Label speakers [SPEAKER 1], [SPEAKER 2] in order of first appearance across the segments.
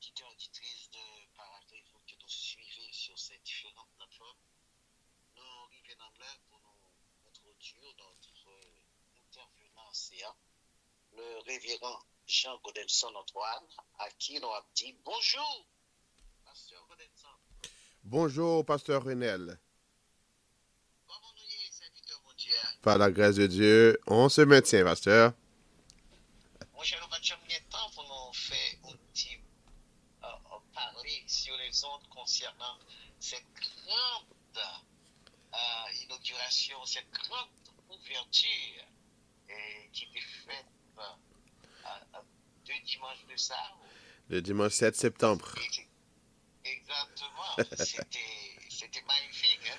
[SPEAKER 1] auditeurs, auditrices de Paragraphe que nous suivez sur ces différentes plateformes. Nous arrivons dans l'heure pour nous introduire notre intervenant CA, le révérend Jean Godelson Antoine, à qui nous avons dit bonjour, Pasteur Godelson.
[SPEAKER 2] Bonjour, pasteur Renel.
[SPEAKER 1] Comment nous y est, serviteur mon Dieu?
[SPEAKER 2] Par la grâce de Dieu, on se maintient, pasteur.
[SPEAKER 1] Mon cher, nous avons jamais temps pour nous faire un petit parler sur les ondes concernant cette grande inauguration, cette grande ouverture qui était faite deux dimanches de ça.
[SPEAKER 2] Le dimanche 7 septembre.
[SPEAKER 1] Exactement. C'était magnifique.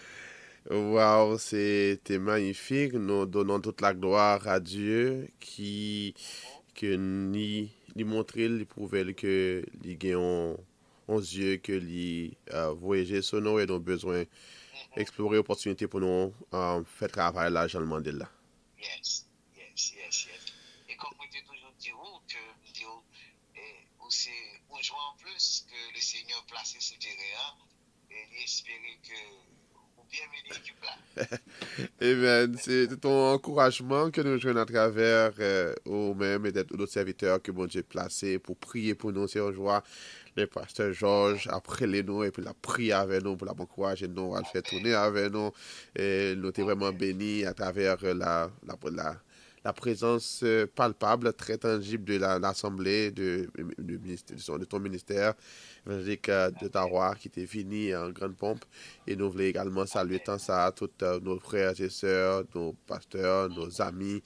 [SPEAKER 1] Hein?
[SPEAKER 2] Wow, c'était magnifique. Nous donnons toute la gloire à Dieu que ni montrer, ni prouver que les gagnons ont yeux que les voyager sur nous et nos besoins explorer opportunité pour nous faire travail là, Jean Mandela.
[SPEAKER 1] Yes. Et comme je toujours dit, c'est aujourd'hui en plus que le Seigneur placé ce terrain et espérer que vous bien mener l'équipe là.
[SPEAKER 2] Eh bien, c'est ton encouragement que nous jouons à travers ou même et d'autres serviteurs que bon Dieu a placés pour prier pour nous. C'est joie. Le pasteur Georges a prié nous et puis il a prié avec nous pour l'encourager nous, à le faire tourner avec nous. Et nous sommes vraiment bénis à travers la présence palpable, très tangible de l'Assemblée, de ton ministère évangélique d'Ottawa qui était venu en grande pompe. Et nous voulons également saluer tant ça, tous nos frères et sœurs, nos pasteurs, nos amis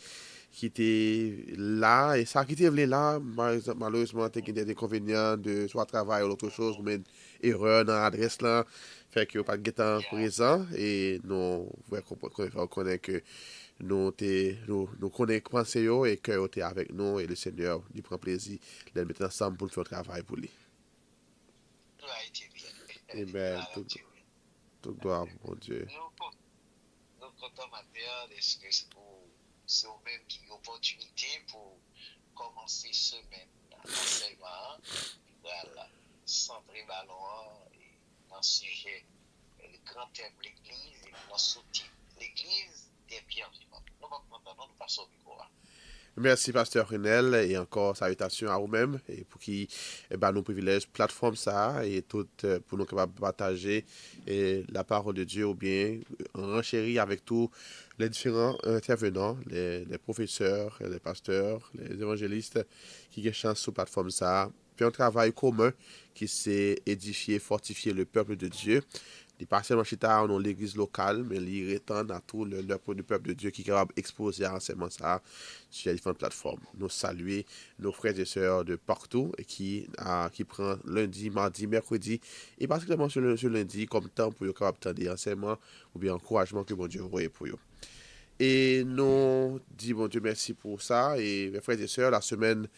[SPEAKER 2] qui étaient là. Et ça qui était là, malheureusement, il y a des inconvénients de soit travail ou autre chose, ou même erreur dans l'adresse là. Fait que pas de temps présent et nous voulons connaître que nous connaissons penser et que tu es avec nous et le Seigneur lui prend plaisir de mettre ensemble pour faire le travail pour lui.
[SPEAKER 1] Tout a été bien.
[SPEAKER 2] Et bien, tout gloire pour Dieu.
[SPEAKER 1] Nous comptons maintenant d'excuses pour ceux-mêmes qui ont opportunité pour commencer semaine enseignement. Voilà, centrer ballon et dans le sujet, le grand thème de l'Église et dans sous-titre l'Église des pierres vivantes. Nous maintenant nous passons au micro.
[SPEAKER 2] Merci, Pasteur Renel, et encore salutations à vous-même, et pour qui nous privilège plateforme ça, et tout pour nous capables de partager la parole de Dieu, ou bien renchérir avec tous les différents intervenants, les professeurs, les pasteurs, les évangélistes qui échangent sur plateforme ça, puis un travail commun qui s'est édifié, fortifié le peuple de Dieu. Il pas seulement chita dans l'église locale, mais il rétend à tout le peuple de Dieu qui est capable d'exposer enseignement ça sur les différentes plateformes. Nous saluer nos frères et sœurs de partout et qui prend lundi, mardi, mercredi et particulièrement sur lundi comme temps pour être capable de enseignement ou bien encouragement que bon Dieu voyait pour eux. Et nous disons bon Dieu merci pour ça et mes frères et sœurs, la semaine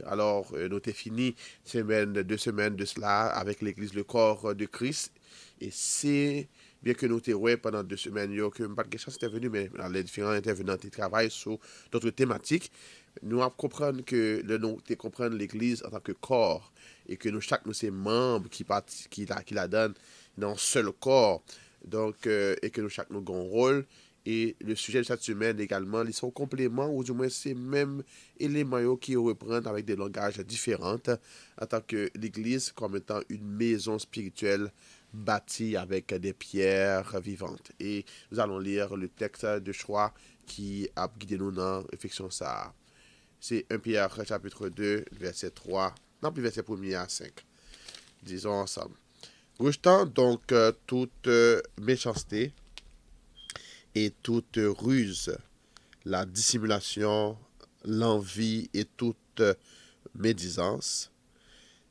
[SPEAKER 2] alors, nous avons fini deux semaines de cela avec l'Église, le corps de Christ. Et c'est bien que nous avons pendant 2 semaines, que pas de chance était venu, mais les différents intervenants qui travaillent sur d'autres thématiques, nous avons compris que nous comprendre l'Église en tant que corps et que nous chaque nous ces membres qui la donnent dans un seul corps. Donc, et que nous chaque nous avons un rôle. Et le sujet de cette semaine également, ils sont compléments, ou du moins c'est même éléments qui reprennent avec des langages différents en tant que l'Église comme étant une maison spirituelle bâtie avec des pierres vivantes. Et nous allons lire le texte de choix qui a guidé nous dans la réflexion ça. C'est 1 Pierre chapitre 2, verset 3, non plus verset 1 à 5. Disons ensemble. Rejetant donc toute méchanceté et toute ruse, la dissimulation, l'envie et toute médisance.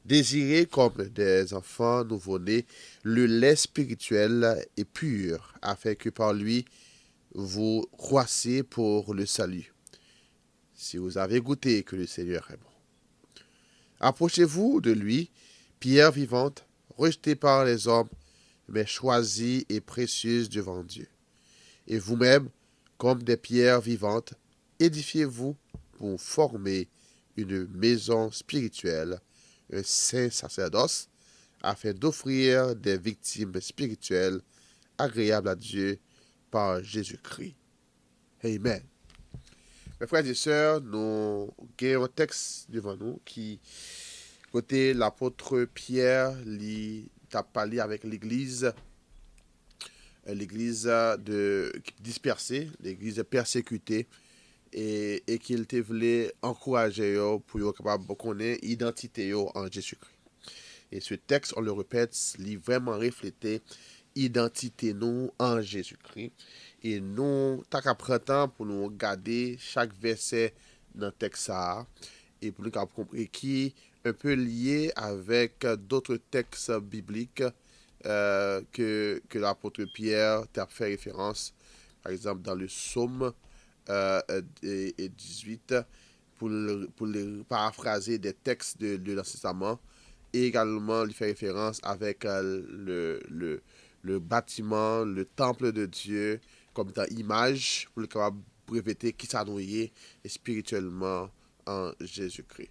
[SPEAKER 2] Désirez comme des enfants nouveau-nés le lait spirituel et pur, afin que par lui vous croissiez pour le salut. Si vous avez goûté que le Seigneur est bon. Approchez-vous de lui, pierre vivante, rejetée par les hommes, mais choisie et précieuse devant Dieu. Et vous-même, comme des pierres vivantes, édifiez-vous pour former une maison spirituelle, un saint sacerdoce, afin d'offrir des victimes spirituelles agréables à Dieu par Jésus-Christ. Amen. Mes frères et sœurs, nous avons un texte devant nous qui, côté l'apôtre Pierre, a parlé avec l'église dispersée, l'église persécutée, et qu'il te voulait encourager pour être capable de connaître l'identité en Jésus-Christ. Et ce texte, on le répète, il vraiment reflété identité nous en Jésus-Christ. Et nous, t'as qu'à prendre temps pour nous regarder chaque verset dans le texte et pour nous comprendre qui est un peu lié avec d'autres textes bibliques que l'apôtre Pierre t'a fait référence, par exemple dans le psaume 18, pour les paraphraser des textes de l'Ancien Testament, et également il fait référence avec le bâtiment, le temple de Dieu, comme dans image, pour le capable répéter qui s'annouille spirituellement en Jésus-Christ.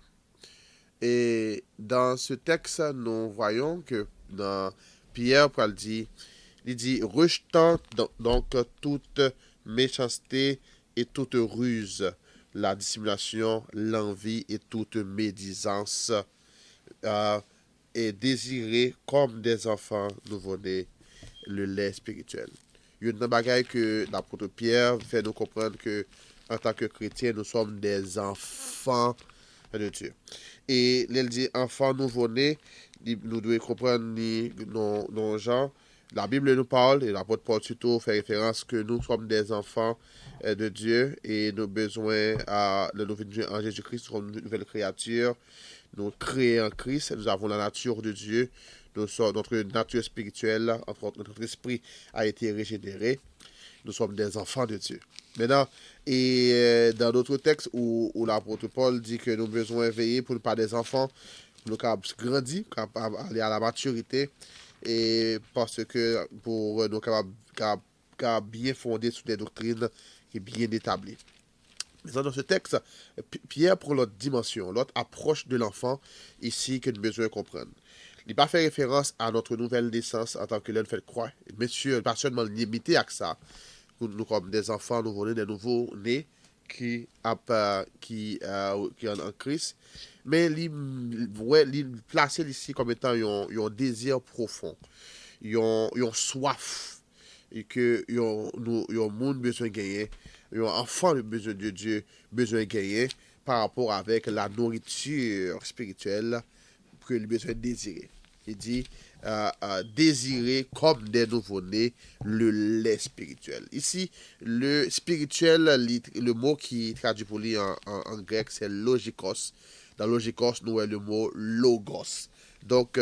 [SPEAKER 2] Et dans ce texte, nous voyons que dans Pierre, il dit, rejetant donc toute méchanceté et toute ruse, la dissimulation, l'envie et toute médisance, et désirer comme des enfants nouveau-nés le lait spirituel. Il y a une bagaille que l'apôtre Pierre fait nous comprendre que en tant que chrétiens, nous sommes des enfants de Dieu. Et il dit enfants nouveau-nés, nous devons comprendre nos gens. La Bible nous parle, et l'apôtre Paul surtout fait référence que nous sommes des enfants de Dieu et nos besoins à le nouveau en Jésus-Christ, nous sommes une nouvelle créature. Nous créés en Christ, nous avons la nature de Dieu, notre nature spirituelle, notre esprit a été régénéré, nous sommes des enfants de Dieu. Maintenant, et dans d'autres textes où l'apôtre Paul dit que nous avons besoin de veiller pour ne pas des enfants, pour nous grandir, aller à la maturité, et parce que pour nous capables bien fonder sur des doctrines qui sont bien établies. Dans ce texte, Pierre prend l'autre dimension, l'autre approche de l'enfant ici que nous avons besoin de comprendre. Il n'a pas fait référence à notre nouvelle naissance en tant que l'un fait croire. Monsieur, pas seulement limité à ça, nous comme des enfants nouveau-nés, des nouveaux-nés qui en Christ, mais il place ici comme étant un désir profond, un soif, et que un monde besoin de gagner, un enfant le besoin de Dieu besoin de gagner par rapport avec la nourriture spirituelle que le besoin de désirer. Il dit désirer comme des nouveau-nés le lait spirituel. Ici, le spirituel, le mot qui traduit pour lui en grec, c'est logikos. Dans logikos, nous avons le mot logos. Donc,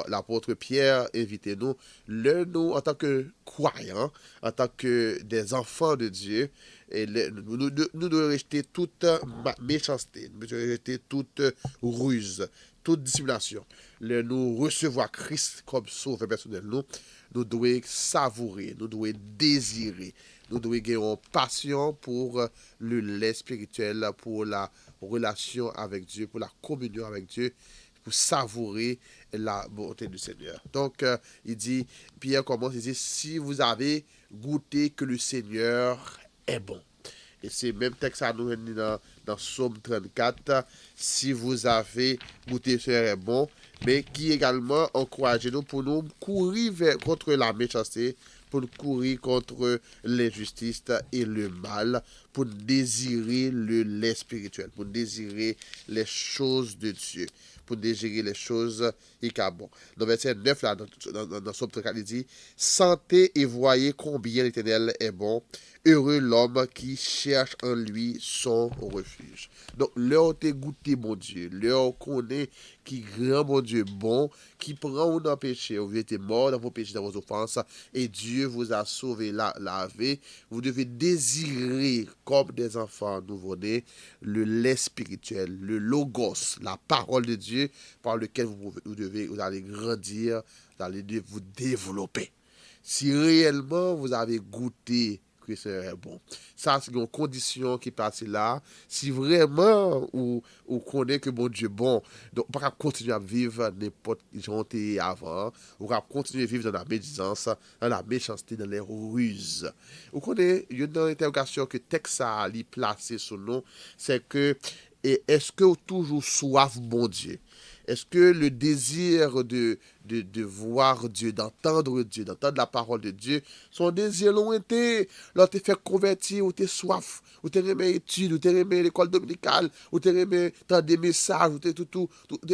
[SPEAKER 2] l'apôtre Pierre invite nous, nous, en tant que croyants, en tant que des enfants de Dieu, et nous devons rejeter toute méchanceté, nous devons rejeter toute ruse, toute dissimulation. Nous recevoir Christ comme sauveur personnel, nous devons savourer, nous devons désirer, nous devons avoir une passion pour le lait spirituel, pour la relation avec Dieu, pour la communion avec Dieu, pour savourer la bonté du Seigneur. Donc, Pierre commence, il dit, si vous avez goûté que le Seigneur est bon. Et c'est le même texte à nous dans Psaume 34, si vous avez goûté que le Seigneur est bon, mais qui également encourage nous pour nous courir contre la méchanceté, pour nous courir contre l'injustice et le mal, pour désirer le lait spirituel, pour désirer les choses de Dieu, pour désirer les choses qui sont bonnes. Dans verset 9, là, dans Psaume 34, il dit, sentez et voyez combien l'Éternel est bon, heureux l'homme qui cherche en lui son refuge. Donc, leur te goûté, mon Dieu, leur connaît qui grand, mon Dieu, bon, qui prend nos péchés. Vous êtes mort dans vos péchés, dans vos offenses, et Dieu vous a sauvé, lavé. Vous devez désirer, comme des enfants nouveau-nés, le lait spirituel, le logos, la parole de Dieu, par lequel vous allez grandir, vous allez vous développer. Si réellement vous avez goûté que c'est bon. Ça, c'est une condition qui passe là. Si vraiment ou connaît que bon Dieu bon, donc on va continuer à vivre n'importe gentil avant, on va continuer à vivre dans la médisance, dans la méchanceté, dans les ruses. Vous connaissez, il y a une interrogation que Texas a placé sur nous, c'est que est-ce que vous toujours soif bon Dieu? Est-ce que le désir de voir Dieu, d'entendre Dieu, d'entendre la parole de Dieu, son désir lointain, là, te fait convertir, ou t'es soif, ou t'es remis études, ou t'es remis l'école dominicale, ou t'es remis dans des messages, ou t'es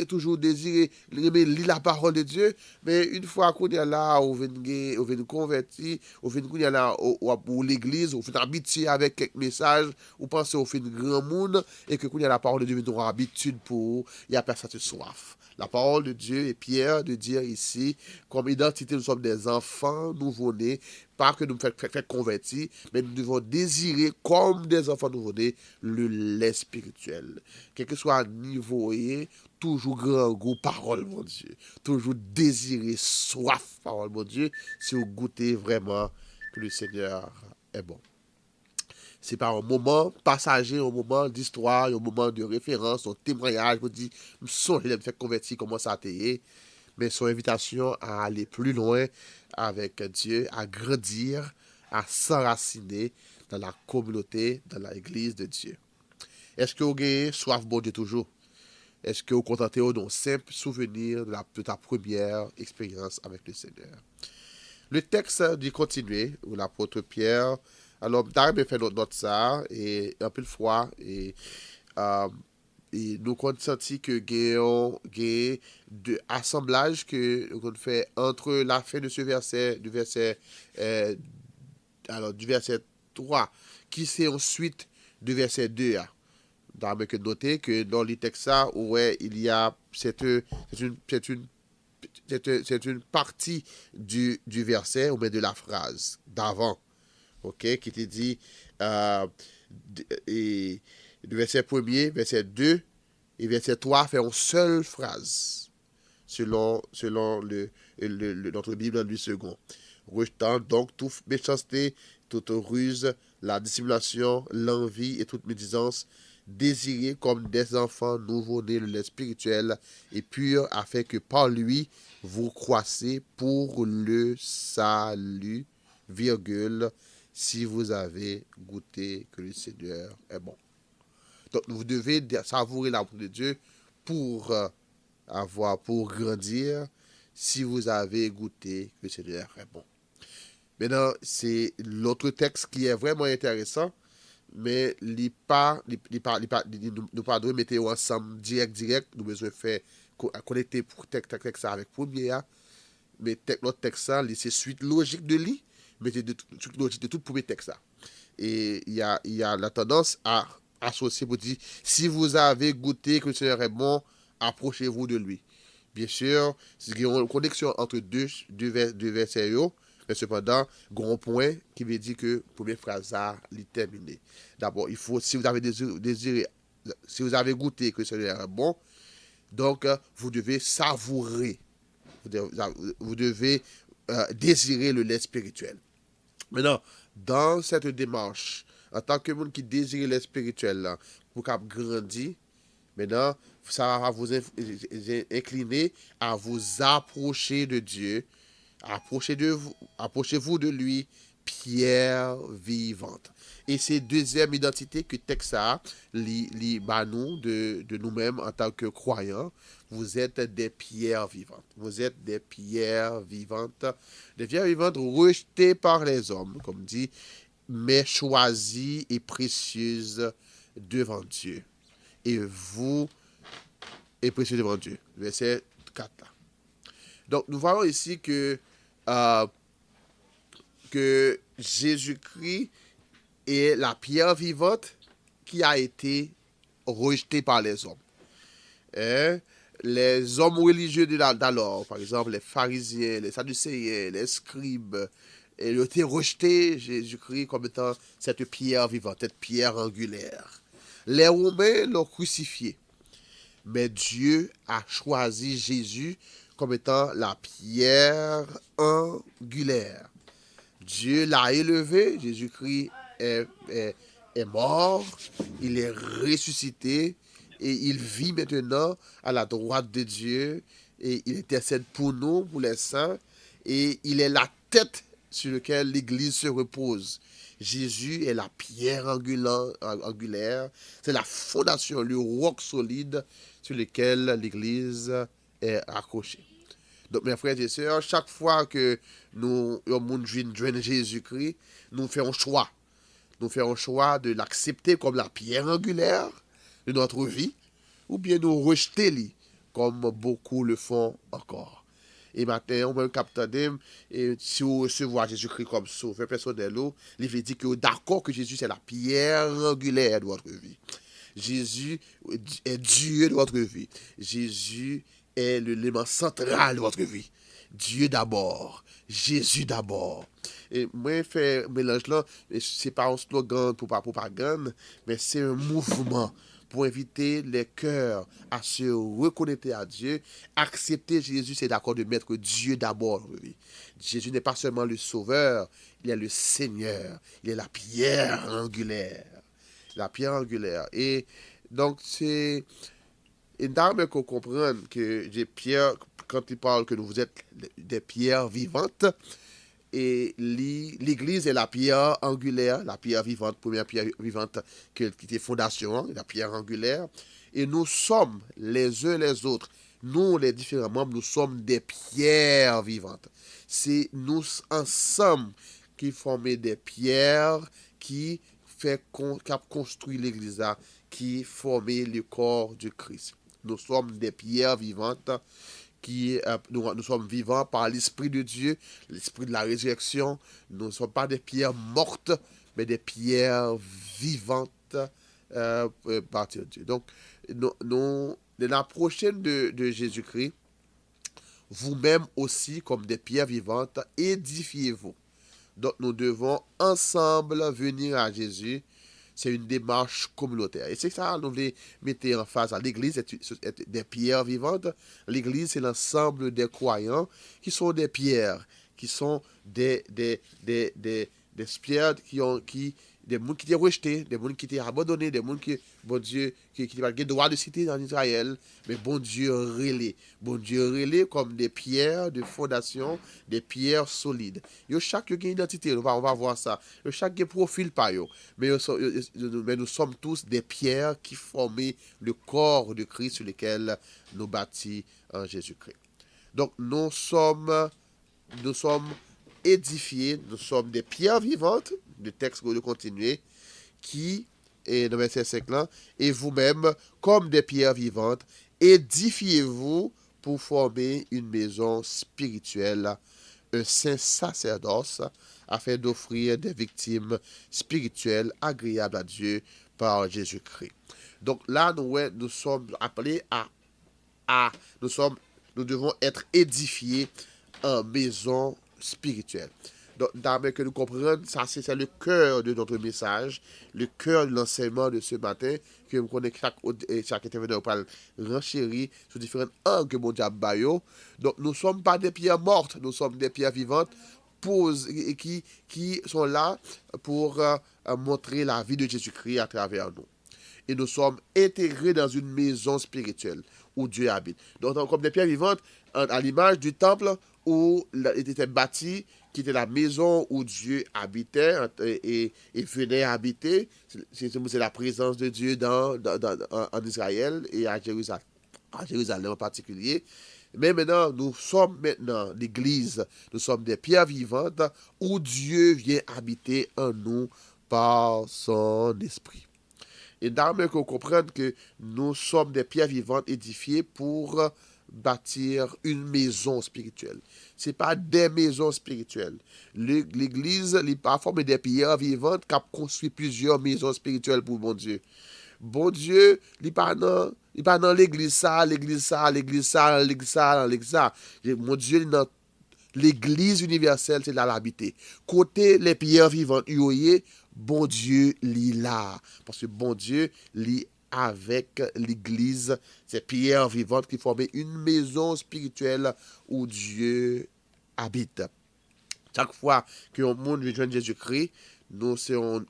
[SPEAKER 2] toujours désiré, remis lire la parole de Dieu, mais une fois qu'on est là, on vient convertir, on vient là, ou l'église, on fait habitué avec quelques messages, ou pense qu'on fait un grand monde, et que qu'on a la parole de Dieu, nous avons habitude pour, il y a personne de soif. La parole de Dieu et Pierre de dire ici, comme identité, nous sommes des enfants nouveau-nés, pas que nous nous faisons convertir, mais nous devons désirer, comme des enfants nouveau-nés, le lait spirituel. Quel que soit le niveau, toujours grand goût, parole, mon Dieu. Toujours désirer, soif, parole, mon Dieu, si vous goûtez vraiment que le Seigneur est bon. C'est pas un moment passager, un moment d'histoire, un moment de référence, un témoignage, vous dit, je me faire convertir, comment ça a été, mais son invitation à aller plus loin avec Dieu, à grandir, à s'enraciner dans la communauté, dans l'église de Dieu. Est-ce que vous avez soif bon Dieu toujours? Est-ce que vous contentez d'un simple souvenir de ta première expérience avec le Seigneur? Le texte dit continuer, où l'apôtre Pierre, alors, d'ailleurs, fait notre note ça, et un peu de fois, euh, et nous avons senti que il de assemblage que nous fait entre la fin de ce verset, euh, du verset 3 qui c'est ensuite du verset 2. D'ailleurs, que noter que dans les textes, ouais, il y a, c'est une partie du verset, ou bien de la phrase d'avant, ok, qui te dit, euh, et le verset 1er, verset 2 et verset 3 fait une seule phrase, selon notre Bible en 8 secondes. Rejetant donc toute méchanceté, toute ruse, la dissimulation, l'envie et toute médisance, désirez comme des enfants nouveau-nés le lait spirituel et pur, afin que par lui vous croissez pour le salut, virgule, si vous avez goûté que le Seigneur est bon. Donc vous devez savourer l'amour de Dieu pour pour grandir, si vous avez goûté que le Seigneur est bon. Maintenant, c'est l'autre texte qui est vraiment intéressant, mais nous pas mettre ensemble direct, nous besoin faire connecter pour texte ça avec premier, mais l'autre texte ça, c'est suite logique de lui, mais c'est suite logique de tout premier texte ça. Et il y a la tendance à associer pour dire, si vous avez goûté que le Seigneur est bon, approchez-vous de lui. Bien sûr, il y a une connexion entre deux versets, mais cependant, grand point qui veut dire que la première phrase est terminée. D'abord, il faut, si vous avez désiré, si vous avez goûté que le Seigneur est bon, donc vous devez savourer, vous devez désirer le lait spirituel. Maintenant, dans cette démarche, en tant que monde qui désire le spirituel, là, pour qu'il grandisse, maintenant, ça va vous incliner à vous approcher de Dieu, approchez-vous de lui, pierre vivante. Et c'est deuxième identité que Texas nous de nous-mêmes en tant que croyants. Vous êtes des pierres vivantes. Vous êtes des pierres vivantes. Des pierres vivantes rejetées par les hommes, comme dit, mais choisies et précieuses devant Dieu. Et vous êtes précieux devant Dieu. Verset 4. Donc, nous voyons ici que Jésus-Christ est la pierre vivante qui a été rejetée par les hommes. Hein? Les hommes religieux d'alors, par exemple les pharisiens, les sadducéens, les scribes, ils ont été rejetés Jésus-Christ comme étant cette pierre vivante, cette pierre angulaire. Les Romains l'ont crucifié, mais Dieu a choisi Jésus comme étant la pierre angulaire. Dieu l'a élevé, Jésus-Christ est mort, il est ressuscité et il vit maintenant à la droite de Dieu et il intercède pour nous, pour les saints, et il est la tête sur laquelle l'Église se repose. Jésus est la pierre angulaire, c'est la fondation, le roc solide sur lequel l'Église est accrochée. Donc, mes frères et sœurs, chaque fois que nous joignons Jésus-Christ, nous faisons un choix. Nous faisons un choix de l'accepter comme la pierre angulaire de notre vie, ou bien nous rejeter lui, comme beaucoup le font encore. Et maintenant, on va capter, et si vous recevez Jésus-Christ comme sauveur personnel, il veut dire que d'accord que Jésus c'est la pierre angulaire de votre vie. Jésus est Dieu de votre vie. Jésus est l'élément central de votre vie. Dieu d'abord, Jésus d'abord. Et moi, je fais un mélange là, c'est pas un slogan pour pas propagande, mais c'est un mouvement pour inviter les cœurs à se reconnecter à Dieu, accepter Jésus, c'est d'accord de mettre Dieu d'abord. Oui. Jésus n'est pas seulement le sauveur, il est le Seigneur, il est la pierre angulaire. La pierre angulaire. Et donc, c'est énorme qu'on comprenne que des pierres, quand il parle que vous êtes des pierres vivantes, et l'Église est la pierre angulaire, la pierre vivante, première pierre vivante qui était fondation, la pierre angulaire. Et nous sommes les uns les autres, nous les différents membres, nous sommes des pierres vivantes. C'est nous ensemble qui formons des pierres qui construit l'Église, qui formait le corps du Christ. Nous sommes des pierres vivantes nous sommes vivants par l'Esprit de Dieu, l'Esprit de la résurrection. Nous ne sommes pas des pierres mortes, mais des pierres vivantes par Dieu. Donc, la prochaine de Jésus-Christ, vous-même aussi, comme des pierres vivantes, édifiez-vous. Donc, nous devons ensemble venir à Jésus. C'est une démarche communautaire. Et c'est ça, nous voulons mettre en face à l'Église, des pierres vivantes. L'Église, c'est l'ensemble des croyants qui sont des pierres, qui sont des pierres des gens qui étaient rejetés, des gens qui étaient abandonnés, des gens qui, bon Dieu, qui n'ont pas le droit de citer en Israël, mais bon Dieu relais comme des pierres de fondation, des pierres solides. Chaque a une identité, on va voir ça. Chaque a un profil par eux, mais nous sommes tous des pierres qui forment le corps de Christ sur lequel nous bâtis en Jésus-Christ. Donc nous sommes édifiés, nous sommes des pierres vivantes, le texte va continuer, qui est dans le verset 5 là, et vous-même, comme des pierres vivantes, édifiez-vous pour former une maison spirituelle, un saint sacerdoce, afin d'offrir des victimes spirituelles agréables à Dieu par Jésus-Christ. Donc là, nous sommes appelés nous devons être édifiés en maison spirituelle. Donc, d'abord que nous comprenions, ça c'est le cœur de notre message, le cœur de l'enseignement de ce matin, que nous connaissons chaque intervenant pour renchérir sur différents angles que mon diable baillot. Donc, nous ne sommes pas des pierres mortes, nous sommes des pierres vivantes qui sont là pour montrer la vie de Jésus-Christ à travers nous. Et nous sommes intégrés dans une maison spirituelle où Dieu habite. Donc, comme des pierres vivantes, à l'image du temple où il était bâti, qui était la maison où Dieu habitait et venait habiter. C'est la présence de Dieu en Israël et à Jérusalem en particulier. Mais maintenant, nous sommes l'Église, nous sommes des pierres vivantes où Dieu vient habiter en nous par son esprit. Et d'abord qu'on comprenne que nous sommes des pierres vivantes édifiées pour bâtir une maison spirituelle. Ce n'est pas des maisons spirituelles. L'Église n'est pas formée des pierres vivantes qui a construit plusieurs maisons spirituelles pour bon Dieu. Bon Dieu, il n'est pas dans l'église ça, l'église ça, l'église ça, l'église ça, l'église ça. Mon Dieu, il est dans l'église universelle, c'est là l'habiter. Côté les pierres vivantes, bon Dieu, il est là. Parce que bon Dieu, il avec l'église, ces pierres vivantes qui formaient une maison spirituelle où Dieu habite. Chaque fois que le monde veut joindre Jésus-Christ, nous son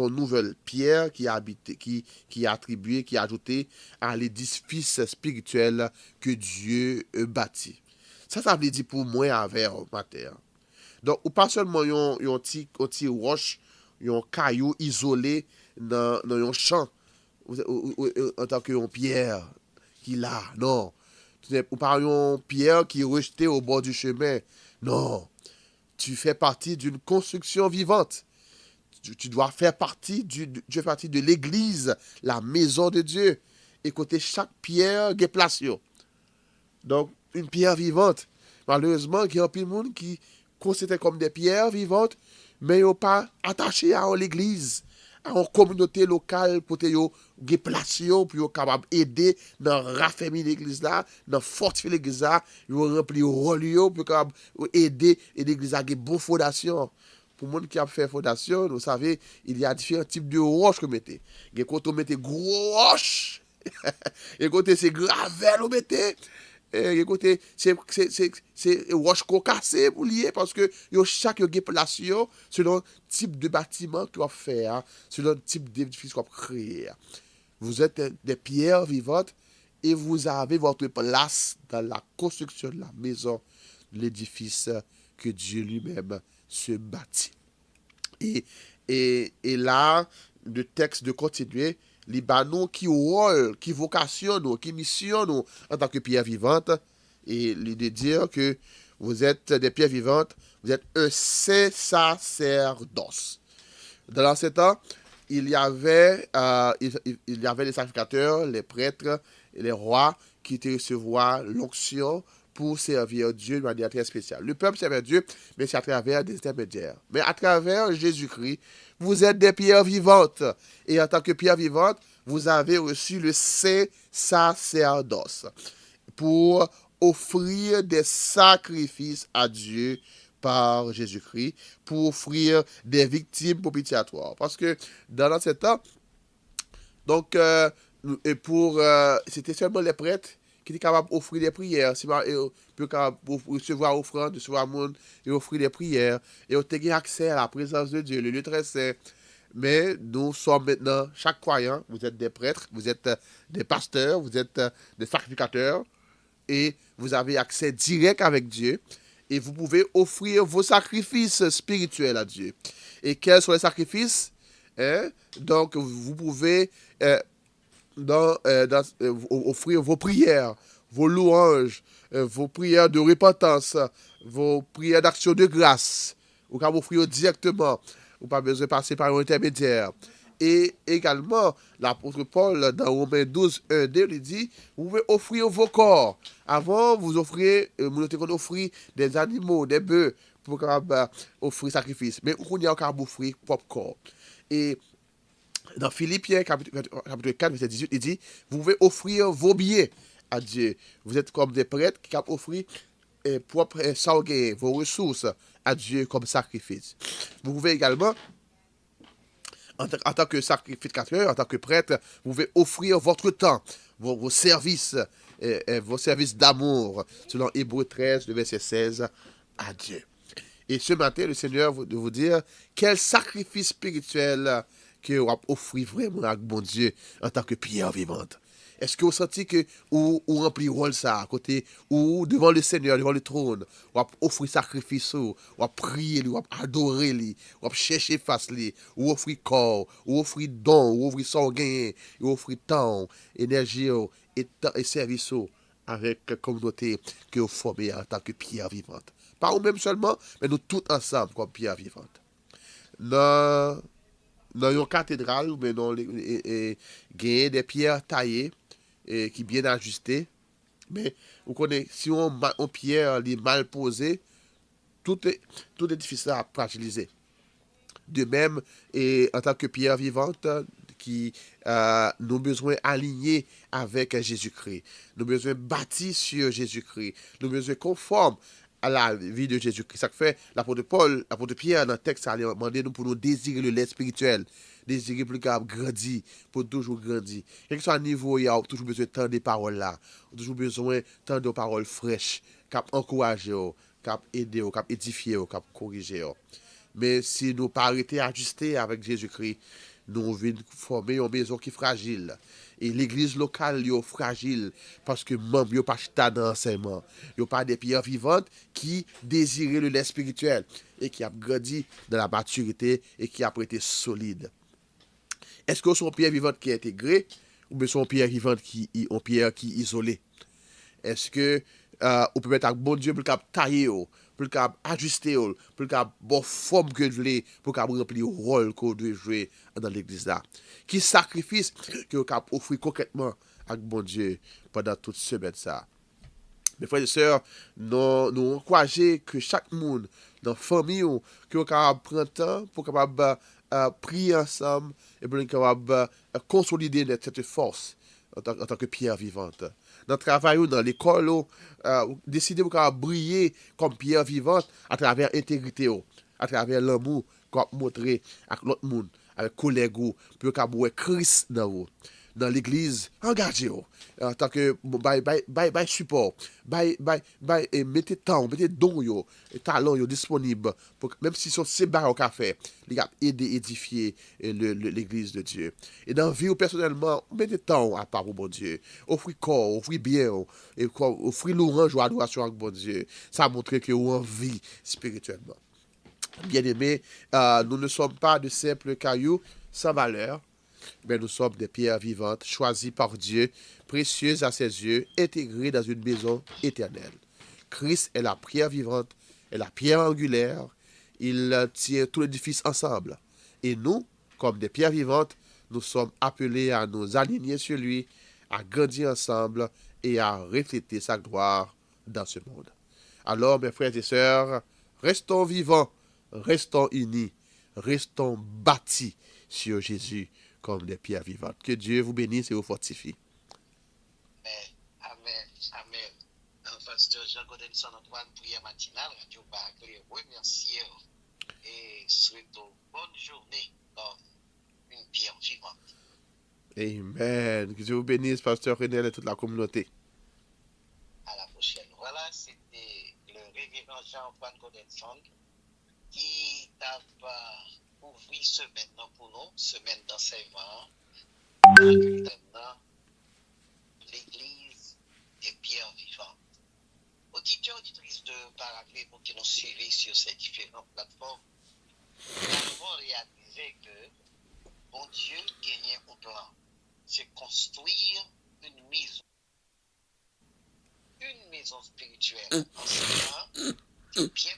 [SPEAKER 2] nouvelle pierre qui est habité, qui est attribuée, qui est ajoutée à l'édifice spirituel que Dieu bâtit. Ça veut dire pour moi avec ma terre. Donc, ou pas seulement yon petit roche, yon caillou isolé dans yon champ, en tant que yon pierre qui là, non. Ou pas yon pierre qui est rejetée au bord du chemin, non. Tu fais partie d'une construction vivante. Tu dois faire partie, tu fais partie de l'église, la maison de Dieu. Et côté chaque pierre, il y a place. Donc, une pierre vivante. Malheureusement, il y a un peu de monde qui considèrent comme des pierres vivantes, mais ils ne sont pas attachés à l'église, à une communauté locale pour qu'ils aient place, pour être capable d'aider dans raffermir l'église là, dans fortifier l'église là, ils ont rempli le rôle pour capable aider l'église à une bonne fondation. Pour les gens qui ont fait fondation, vous savez, il y a différents types de roches que vous mettez. Quand on mettez gros roches, et quand c'est gravel, vous mettez. Écoutez, c'est roche cassé pour lier parce que chaque place selon le type de bâtiment qu'on fait, selon le type d'édifice qu'on crée. Vous êtes des pierres vivantes et vous avez votre place dans la construction de la maison, de l'édifice que Dieu lui-même se bâtit. Et là, le texte de continuer, les banou qui rôle, qui vocation, nous, qui mission nous en tant que pierre vivante, et de dire que vous êtes des pierres vivantes, vous êtes un sacerdoce. Dans l'ancien temps, il y avait les sacrificateurs, les prêtres, et les rois qui étaient recevoir l'onction pour servir Dieu de manière très spéciale. Le peuple servait Dieu, mais c'est à travers des intermédiaires. Mais à travers Jésus-Christ, vous êtes des pierres vivantes. Et en tant que pierre vivante, vous avez reçu le saint sacerdoce pour offrir des sacrifices à Dieu par Jésus-Christ, pour offrir des victimes propitiatoires. Parce que dans l'ancien temps, donc, c'était seulement les prêtres qui étaient capables d'offrir des prières. C'est pas, recevoir offrande, recevoir monde et offrir des prières. Et on a accès à la présence de Dieu, le lieu très saint. Mais nous sommes maintenant, chaque croyant, vous êtes des prêtres, vous êtes des pasteurs, vous êtes des sacrificateurs, et vous avez accès direct avec Dieu. Et vous pouvez offrir vos sacrifices spirituels à Dieu. Et quels sont les sacrifices? Donc, vous pouvez offrir vos prières, vos louanges, vos prières de repentance, vos prières d'action de grâce. Vous pouvez offrir directement. Vous n'avez pas besoin de passer par un intermédiaire. Et également, l'apôtre Paul, dans Romains 12, 1, 2, il dit, vous pouvez offrir vos corps. Avant, vous offriez, des animaux, des bœufs, pour offrir sacrifice. Mais on y a encore offrir propre corps. Et dans Philippiens, chapitre 4, verset 18, il dit, vous pouvez offrir vos biens à Dieu. Vous êtes comme des prêtres qui peuvent offrir propre sanguin, vos ressources à Dieu comme sacrifice. Vous pouvez également, en tant que sacrificateur, en tant que prêtre, vous pouvez offrir votre temps, vos services, vos services d'amour, selon Hébreux 13, le verset 16, à Dieu. Et ce matin, le Seigneur veut vous dire quel sacrifice spirituel que vous offrez vraiment à mon Dieu en tant que pierre vivante. Est-ce que vous sentez que vous remplissez rôle ça à côté, ou devant le Seigneur, devant le trône, vous offrez sacrifice, vous priez, vous adorez, vous cherchez face, vous offrez corps, vous offrez don, vous offrez sanguin, vous offrez temps, énergie et service avec la communauté que vous formez en tant que pierre vivante. Pas vous-même seulement, mais nous tous ensemble comme pierre vivante. Dans une cathédrale, mais gagner des pierres taillées qui bien ajustées. Mais vous connaissez, si on pierre est mal posée, tout est difficile à fragiliser. De même, et en tant que pierre vivante, qui nous besoin alignés avec Jésus-Christ. Nous besoin bâtis sur Jésus-Christ. Nous besoin conformes à la vie de Jésus-Christ. Ça fait l'apôtre Paul, l'apôtre Pierre, dans le texte, ça a demandé nous pour nous désirer le lait spirituel, désirer plus qu'à grandir, pour toujours grandir. Quel que soit le niveau, il y a toujours besoin de tant de paroles là. On a toujours besoin de tant de paroles fraîches, qui encouragent, cap aider, cap édifier, cap corriger. Mais si nous pas arrêter ajuster avec Jésus-Christ, nous venons former une maison qui est fragile. Et l'église locale est fragile parce que membres n'ont pas chita dans l'enseignement. Ils n'ont pas des pierres vivantes qui désirent le lait spirituel et qui a grandi dans la maturité et qui a été solide. Est-ce que sont pierres vivantes qui est intégrée ou bien sont pierres vivantes qui ont pierre qui isolée? Est-ce que on peut mettre un bon Dieu pour cap tailler, pour cap ajuster, pour cap bon forme que voulez, pour cap remplir le rôle qu'on doit jouer dans l'église là? Qui sacrifice que vous cap offrir concrètement avec bon Dieu pendant toute semaine ça? Mes frères et sœurs, nous encourageons que chaque monde dans la famille, que vous capable prendre temps pour capable prier ensemble et pour capable consolider cette force en tant que pierre vivante. Dans le travail ou dans l'école, décider de briller comme pierre vivante à travers l'intégrité, à travers l'amour qu'on montrer à l'autre monde, avec les collègues, pour que Christ dans vous. Dans l'église, engagez-vous en tant que support, mettez temps, mettez dons, talents disponibles, même si sont séparés au café, les gars, aider, édifier l'église de Dieu. Et dans la vie, personnellement, mettez temps à part au bon Dieu. Offrez corps, offrez bien, et offrez louange ou adoration avec bon Dieu. Ça montre que vous en vie spirituellement. Bien-aimés, nous ne sommes pas de simples cailloux sans valeur, mais nous sommes des pierres vivantes, choisies par Dieu, précieuses à ses yeux, intégrées dans une maison éternelle. Christ est la pierre vivante, est la pierre angulaire, il tient tout l'édifice ensemble. Et nous, comme des pierres vivantes, nous sommes appelés à nous aligner sur lui, à grandir ensemble et à refléter sa gloire dans ce monde. Alors, mes frères et sœurs, restons vivants, restons unis, restons bâtis sur Jésus comme des pierres vivantes. Que Dieu vous bénisse et vous fortifie.
[SPEAKER 1] Amen. Amen. Amen. Pasteur Jean-Godinson Antoine, prière matinale, Radio Barclay, remercier et souhaite une bonne journée comme une pierre vivante.
[SPEAKER 2] Amen. Que Dieu vous bénisse, Pasteur Renel et toute la communauté.
[SPEAKER 1] À la prochaine. Voilà, c'était le révérend Jean-Antoine Godinson qui t'a ouvert semaine pour nous, semaine d'enseignement, dans l'église des pierres vivantes. Auditeurs, auditrices de Paraclet pour qui nous suivent sur ces différentes plateformes, nous avons réalisé que bon Dieu gagnait un plan. C'est construire une maison spirituelle en ce moment, bien